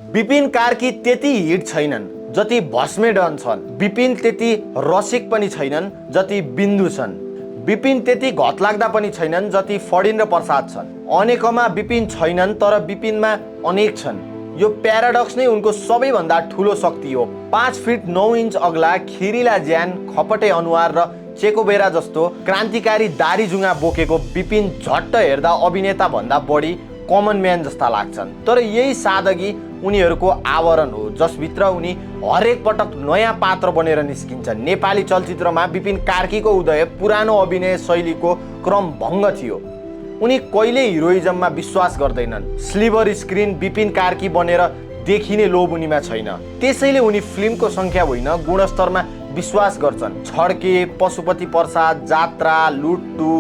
विपिन कार्की त्यति हिट छैनन् जति भस्मे डन छन्। विपिन त्यति रसिक पनि छैनन् जति बिन्दु छन्। विपिन त्यति घतलाग्दा पनि छैनन् जति फडिन र प्रसाद छन्। अनेकमा विपिन छैनन् तर विपिनमा अनेक छन्। यो प्याराडक्स नै उनको सबैभन्दा ठुलो शक्ति हो। 5 फिट 9 इन्च अग्ला, खिरिला ज्यान, खपटे अनुहार र चेकोबेरा जस्तो क्रान्तिकारी दारी जुङ्गा बोकेको विपिन झट्ट हेर्दा अभिनेता भन्दा बढी कमन म्यान जस्ता लाग्छन्। तर यही सादगी उनीहरूको आवरण हो जसभित्र उनी हरेक पटक नयाँ पात्र बनेर निस्किन्छन्। नेपाली चलचित्रमा विपिन कार्कीको उदय पुरानो अभिनय शैलीको क्रम भङ्ग थियो। उनी कहिले हिरोइजममा विश्वास गर्दैनन्। स्लिभर स्क्रिन विपिन कार्की बनेर देखिने लोभ उनीमा छैन। त्यसैले उनी फिल्मको सङ्ख्या होइन गुणस्तरमा विश्वास गर्छन्। छड्के, पशुपति प्रसाद, जात्रा, लुट्टु,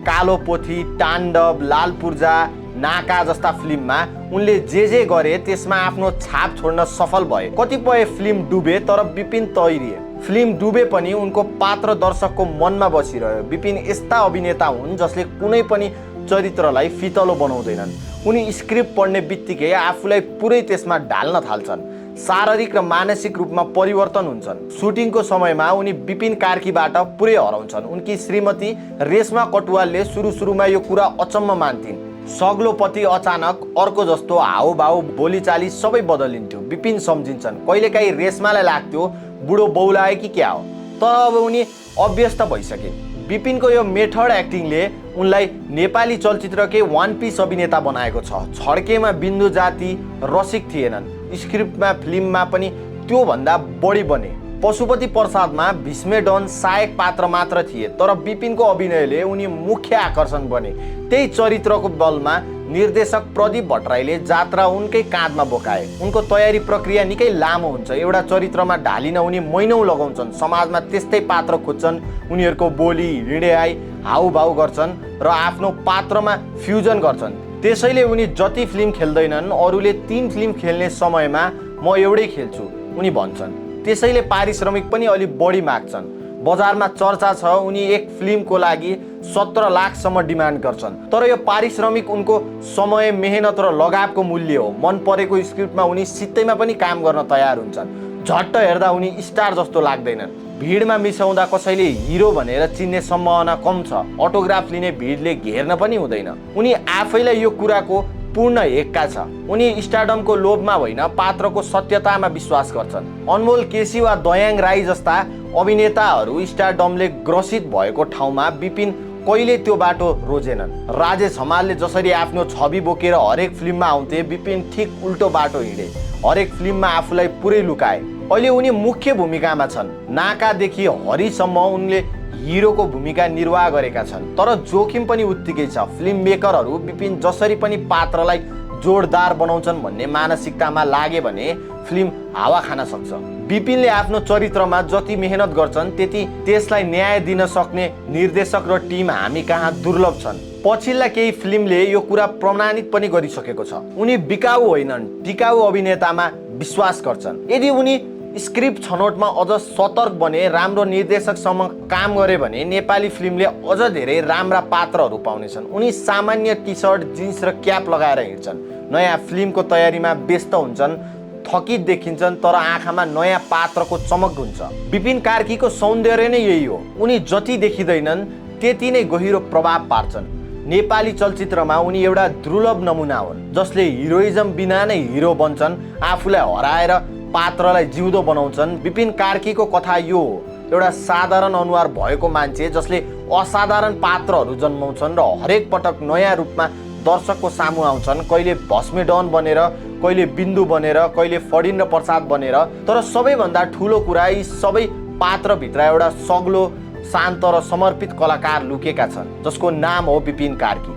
कालो पोथी, ताण्डव, लाल पूर्जा, नाका जस्ता फिल्ममा उनले जे गरे त्यसमा आफ्नो छाप छोड्न सफल भए। कतिपय फिल्म डुबे तर विपिन तैरिए। फिल्म डुबे पनि उनको पात्र दर्शकको मनमा बसिरह्यो। विपिन यस्ता अभिनेता हुन् जसले कुनै पनि चरित्रलाई फितलो बनाउँदैनन्। उनी स्क्रिप्ट पढ्ने बित्तिकै आफूलाई पुरै त्यसमा ढाल्न थाल्छन्। शारीरिक र मानसिक रूपमा परिवर्तन हुन्छन्। सुटिङको समयमा उनी विपिन कार्कीबाट पुरै हराउँछन्। उनकी श्रीमती रेशमा कटुवालले सुरुमा यो कुरा अचम्म मान्थिन्। सग्लो पति अचानक अर्को जस्तो हाउभाउ, बोलीचाली सबै बदलिन्थ्यो। विपिन सम्झिन्छन् कहिलेकाहीँ रेशमालाई लाग्थ्यो बुढो बौलाए कि क्या हो, तर अब उनी अभ्यस्त भइसके। विपिनको यो मेथड एक्टिङले उनलाई नेपाली चलचित्रकै वान पिस अभिनेता बनाएको छ। छड्केमा बिन्दु जाति रसिक थिएनन्। स्क्रिप्टमा फिल्ममा पनि त्योभन्दा बढी बने। पशुपति प्रसादमा भीष्मे डन सहायक पात्र मात्र थिए तर विपिनको अभिनयले उनी मुख्य आकर्षण बने। त्यही चरित्रको बलमा निर्देशक प्रदीप भट्टराईले जात्रा उनकै काँधमा बोकाए। उनको तयारी प्रक्रिया निकै लामो हुन्छ। एउटा चरित्रमा ढालिन उनी महिनौँ लगाउँछन्। समाजमा त्यस्तै पात्र खोज्छन्। उनीहरूको बोली, हिँडाइ, हाउभाउ गर्छन् र आफ्नो पात्रमा फ्युजन गर्छन्। त्यसैले उनी जति फिल्म खेल्दैनन् अरूले 3 फिल्म खेल्ने समयमा म एउटै खेल्छु उनी भन्छन्। त्यसैले पारिश्रमिक पनि अलि बढी माग्छन्। बजारमा चर्चा छ उनी एक फिल्मको लागि 17 लाखसम्म डिमान्ड गर्छन्। तर यो पारिश्रमिक उनको समय, मेहनत र लगावको मूल्य हो। मन परेको स्क्रिप्टमा उनी सित्तैमा पनि काम गर्न तयार हुन्छन्। झट्ट हेर्दा उनी स्टार जस्तो लाग्दैनन्। भिडमा मिसाउँदा कसैले हिरो भनेर चिन्ने सम्भावना कम छ। अटोग्राफ लिने भिडले घेर्न पनि हुँदैन। उनी आफैलाई यो कुराको पूर्ण हेक्का छ। उनी स्टारडमको लोभमा होइन पात्रको सत्यतामा विश्वास गर्छन्। अनमोल केसी वा दयाङ राई जस्ता अभिनेताहरू स्टारडमले ग्रसित भएको ठाउँमा विपिन कहिले त्यो बाटो रोजेनन्। राजेश हमालले जसरी आफ्नो छवि बोकेर हरेक फिल्ममा आउँथे विपिन ठिक उल्टो बाटो हिँडे। हरेक फिल्ममा आफूलाई पुरै लुकाए। अहिले उनी मुख्य भूमिकामा छन्। नाकादेखि हरिसम्म उनले हिरोको भूमिका निर्वाह गरेका छन्। तर जोखिम पनि उत्तिकै छ। फिल्म मेकरहरू विपिन जसरी पनि पात्रलाई जोडदार बनाउँछन् भन्ने मानसिकतामा लागे भने फिल्म हावा खान सक्छ। विपिनले आफ्नो चरित्रमा जति मेहनत गर्छन् त्यति त्यसलाई न्याय दिन सक्ने निर्देशक र टिम हामी कहाँ दुर्लभ छन्। पछिल्ला केही फिल्मले यो कुरा प्रमाणित पनि गरिसकेको छ। उनी बिकाऊ होइनन्, टिकाऊ अभिनेतामा विश्वास गर्छन्। यदि उनी स्क्रिप्ट छनौटमा अझ सतर्क बने, राम्रो निर्देशकसँग काम गरे भने नेपाली फिल्मले अझ धेरै राम्रा पात्रहरू पाउनेछन्। उनी सामान्य टी सर्ट, जिन्स र क्याप लगाएर हिँड्छन्। नयाँ फिल्मको तयारीमा व्यस्त हुन्छन्। थकित देखिन्छन् तर आँखामा नयाँ पात्रको चमक हुन्छ। विपिन कार्कीको सौन्दर्य नै यही हो। उनी जति देखिँदैनन् त्यति नै गहिरो प्रभाव पार्छन्। नेपाली चलचित्रमा उनी एउटा दुर्लभ नमुना हुन् जसले हिरोइजम बिना नै हिरो बन्छन्, आफूलाई हराएर पात्रलाई जिउँदो बनाउँछन्। विपिन कार्कीको कथा यो हो, एउटा साधारण अनुहार भएको मान्छे जसले असाधारण पात्रहरू जन्माउँछन् र हरेक पटक नयाँ रूपमा दर्शकको सामु आउँछन्। कहिले भस्मे डन बनेर, कहिले बिन्दु बनेर, कहिले फडिन र प्रसाद बनेर। तर सबैभन्दा ठुलो कुरा यी सबै पात्रभित्र एउटा सग्लो, शान्त र समर्पित कलाकार लुकेका छन् जसको नाम हो विपिन कार्की।